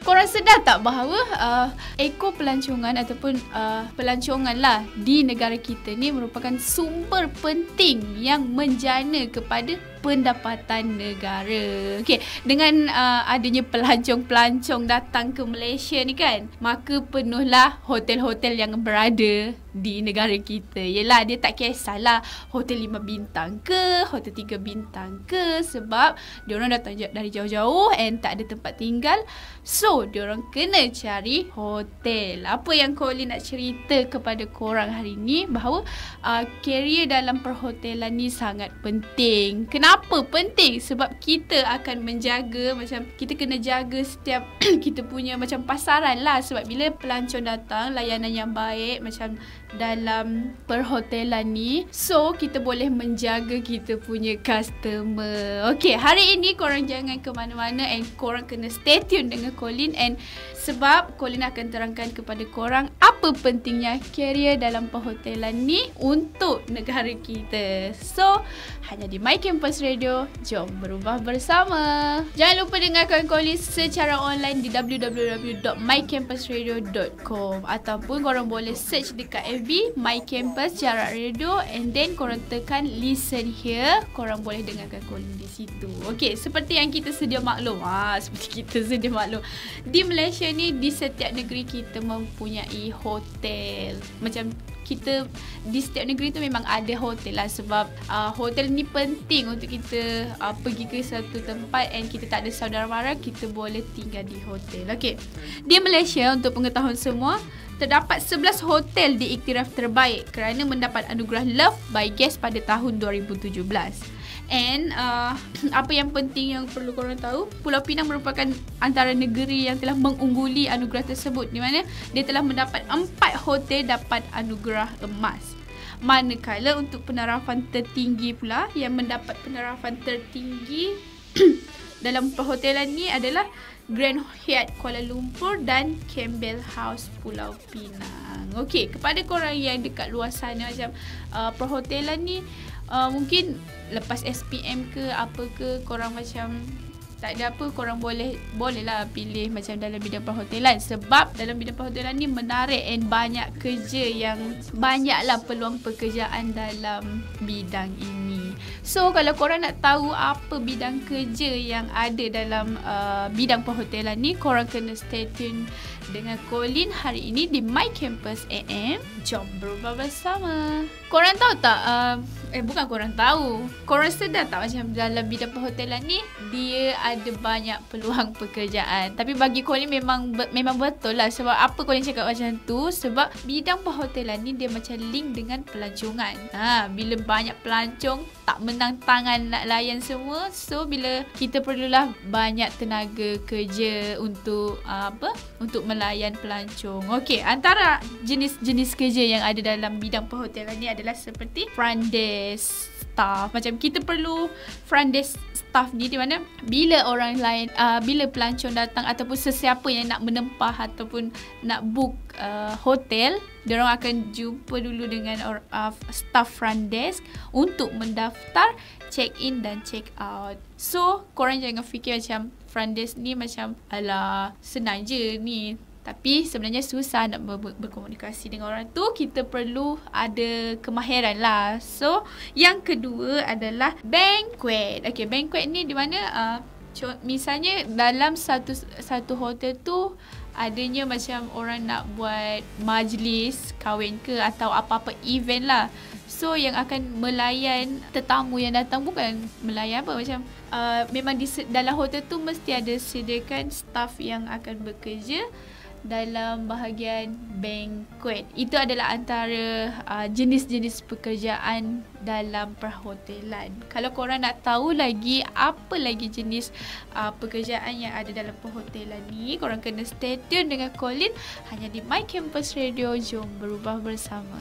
Korang sedar tak bahawa ekor pelancongan ataupun pelancongan lah di negara kita ni merupakan sumber penting yang menjana kepada pendapatan negara. Okey, dengan adanya pelancong-pelancong datang ke Malaysia ni kan, maka penuhlah hotel-hotel yang berada di negara kita. Yelah, dia tak kisahlah hotel 5 bintang ke, hotel 3 bintang ke, sebab diorang datang dari jauh-jauh and tak ada tempat tinggal. So, diorang kena cari hotel. Apa yang Colin nak cerita kepada korang hari ni, bahawa career dalam perhotelan ni sangat penting. Kenapa penting? Sebab kita akan menjaga, macam kita kena jaga setiap kita punya macam pasaran lah. Sebab bila pelancong datang, layanan yang baik macam dalam perhotelan ni, so kita boleh menjaga kita punya customer. Okay, hari ini korang jangan ke mana-mana and korang kena stay tune dengan Colin, and sebab Colin akan terangkan kepada korang apa pentingnya career dalam perhotelan ni untuk negara kita. So, hanya di My Campus Radio, jom berubah bersama. Jangan lupa dengarkan Colin secara online di www.mycampusradio.com ataupun korang boleh search dekat FB My Campus Jarak Radio, and then korang tekan listen here. Korang boleh dengarkan Colin di situ. Okey, seperti yang kita sedia maklum, di Malaysia ni, di setiap negeri kita mempunyai hotel. Macam kita di setiap negeri tu memang ada hotel lah, sebab hotel ni penting untuk kita pergi ke satu tempat and kita tak ada saudara mara, kita boleh tinggal di hotel. Okey, di Malaysia, untuk pengetahuan semua, terdapat 11 hotel diiktiraf terbaik kerana mendapat anugerah Love by Guest pada tahun 2017. And apa yang penting yang perlu korang tahu, Pulau Pinang merupakan antara negeri yang telah mengungguli anugerah tersebut, di mana dia telah mendapat 4 hotel dapat anugerah emas. Manakala untuk penarafan tertinggi pula, yang mendapat penarafan tertinggi dalam perhotelan ni adalah Grand Hyatt Kuala Lumpur dan Campbell House Pulau Pinang. Okey, kepada korang yang dekat luar sana, macam perhotelan ni mungkin lepas SPM ke apa ke, korang macam tak ada apa, korang bolehlah pilih macam dalam bidang perhotelan, sebab dalam bidang perhotelan ni menarik and banyak kerja, yang banyaklah peluang pekerjaan dalam bidang ini. So, kalau korang nak tahu apa bidang kerja yang ada dalam bidang perhotelan ni, korang kena stay tune dengan Colin hari ini di My Campus AM. Jom berubah bersama. Korang tahu tak, bukan korang tahu, korang sedar tak macam dalam bidang perhotelan ni dia ada banyak peluang pekerjaan. Tapi bagi Colin memang betul lah. Sebab apa Colin cakap macam tu? Sebab bidang perhotelan ni dia macam link dengan pelancongan. Bila banyak pelancong tak menang tangan nak layan semua, so bila kita perlulah banyak tenaga kerja untuk untuk melayan pelancong. Okey, antara jenis-jenis kerja yang ada dalam bidang perhotelan ni adalah seperti front desk staff. Macam kita perlu front desk staff ni, di mana bila orang lain, bila pelancong datang ataupun sesiapa yang nak menempah ataupun nak book hotel, diorang akan jumpa dulu dengan staff front desk untuk mendaftar, check in dan check out. So, korang jangan fikir macam front desk ni macam alah senang je ni. Tapi sebenarnya susah nak berkomunikasi dengan orang tu. Kita perlu ada kemahiran lah. So, yang kedua adalah banquet. Okay, banquet ni di mana misalnya dalam satu hotel tu adanya macam orang nak buat majlis kahwin ke atau apa-apa event lah. So, yang akan melayan tetamu yang datang bukan melayan apa, macam memang dalam hotel tu mesti ada sediakan staff yang akan bekerja dalam bahagian banquet. Itu adalah antara jenis-jenis pekerjaan dalam perhotelan. Kalau korang nak tahu lagi apa lagi jenis pekerjaan yang ada dalam perhotelan ni, korang kena stay tune dengan Colin hanya di My Campus Radio. Jom berubah bersama.